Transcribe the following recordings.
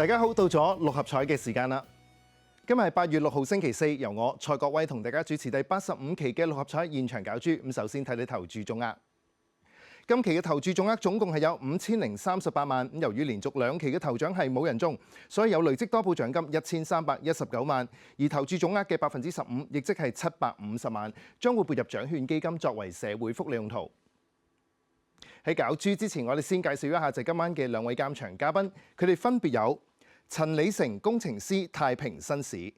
大家好，到咗六合彩嘅時間啦！今日係8月6號星期四，由我蔡國威同大家主持第85期嘅六合彩現場攪珠。咁首先睇睇投注總額。今期嘅投注總額總共係有5038萬。咁由於連續2期嘅頭獎係冇人中，所以有累積多寶獎金1319萬，而投注總額嘅15%，亦即係750萬，將會撥入獎券基金作為社會福利用途。喺攪珠之前，我哋先介紹一下就今晚嘅2位監場嘉賓，佢哋分別有陳李成工程師太平紳士，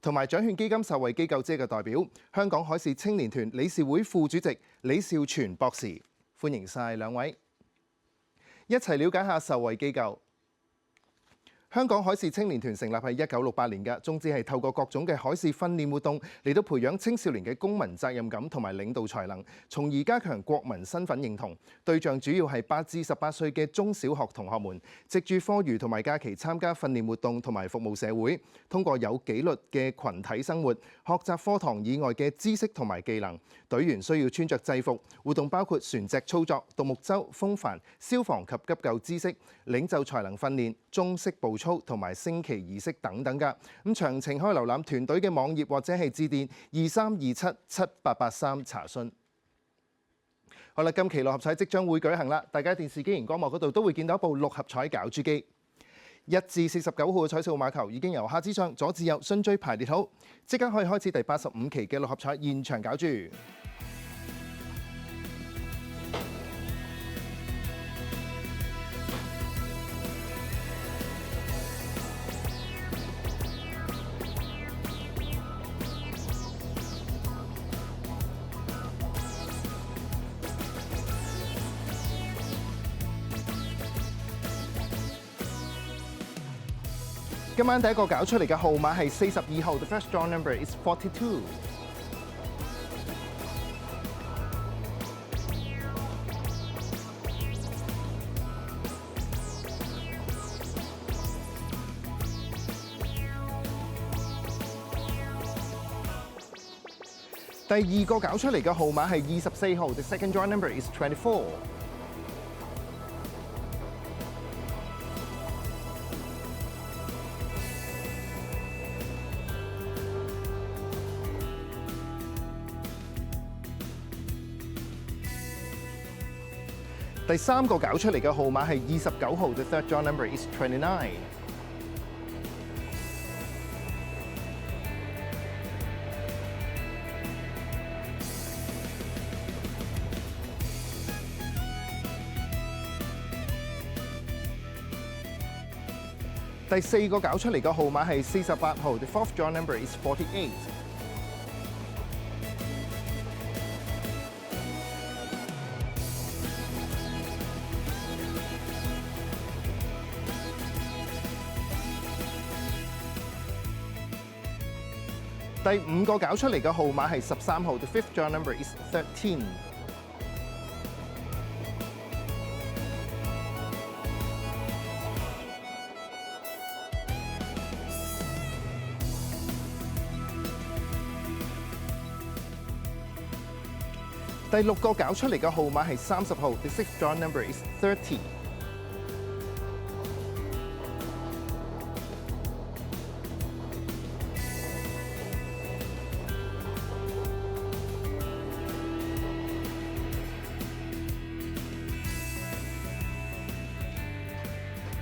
同埋獎券基金受惠機構姐嘅代表香港海事青年團理事會副主席李兆全博士，歡迎晒2位，一齊了解下受惠機構。香港海事青年團成立喺1968年嘅，宗旨係透過各種嘅海事訓練活動嚟到培養青少年嘅公民責任感同埋領導才能，從而加強國民身份認同。對象主要係8至18歲嘅中小學同學們，藉住課餘同埋假期參加訓練活動同埋服務社會，通過有紀律嘅群體生活，學習課堂以外嘅知識同埋技能。隊員需要穿着制服，活動包括船隻操作、獨木舟、風帆、消防及急救知識、領袖才能訓練、中式步操同埋升旗儀式等等㗎。咁詳情可以瀏覽團隊嘅網頁或者係致電23277883查詢。好啦，今期六合彩即將會舉行啦，大家電視機熒光幕嗰度都會見到一部六合彩攪珠機。1至49號嘅彩數碼球已經由下至上、左至右順序排列好，即刻可以開始第85期嘅六合彩現場攪珠。今晚第一個攪出嚟嘅號碼係42號 ，The first draw number is 42。第二個攪出嚟嘅號碼係24號 ，The second draw number is 24。第三個攪出嚟嘅號碼係29號 ，The third draw number is 29。第四個攪出嚟嘅號碼係48號 ，The fourth draw number is 48。第五個攪出嚟嘅號碼係13號 ，The fifth draw number is 13。第六個攪出嚟嘅號碼係30號 ，The sixth draw number is 30。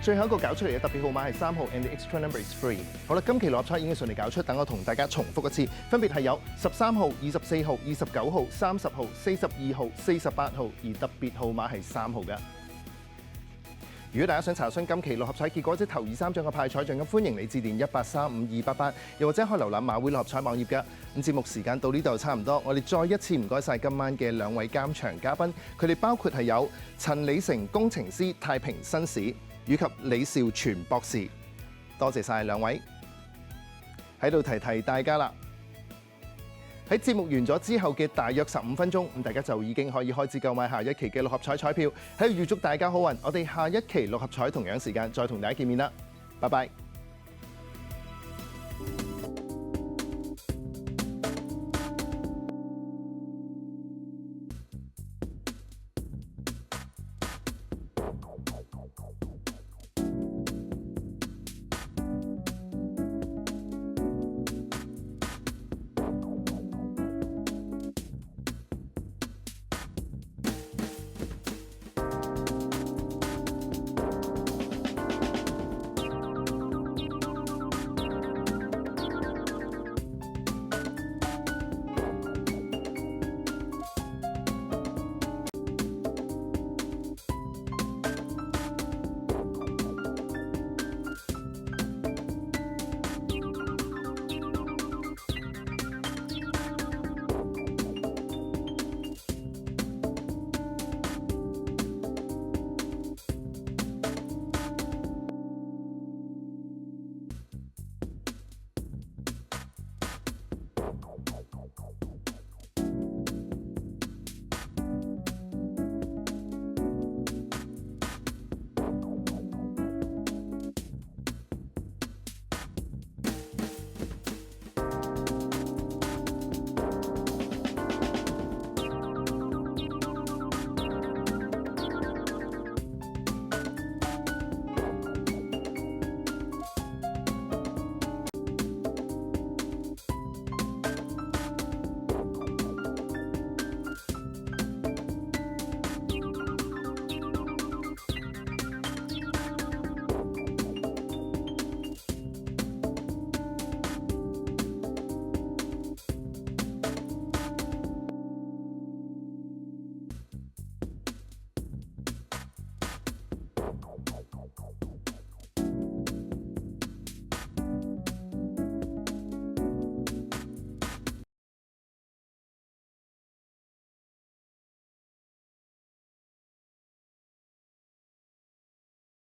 最後一個攪出嚟嘅特別號碼係3號 ，and the extra number is 3。好啦，今期六合彩已經順利攪出，等我同大家重複一次，分別係有13號、24號、29號、30號、42號、48號，而特別號碼係3號嘅。如果大家想查詢今期六合彩結果，即頭2、3獎嘅派彩獎金，歡迎你致電1835288，又或者可以瀏覽馬會六合彩網頁嘅。咁節目時間到呢度就差唔多，我哋再一次唔該晒今晚嘅2位監場嘉賓，佢哋包括係有陳李成工程師太平紳士，以及李兆全博士，多謝晒2位。喺度提提大家啦，喺節目完咗之後嘅大約15分鐘，咁大家就已經可以開始購買下一期嘅六合彩彩票，喺度預祝大家好運。我哋下一期六合彩同樣時間再同大家見面啦，拜拜。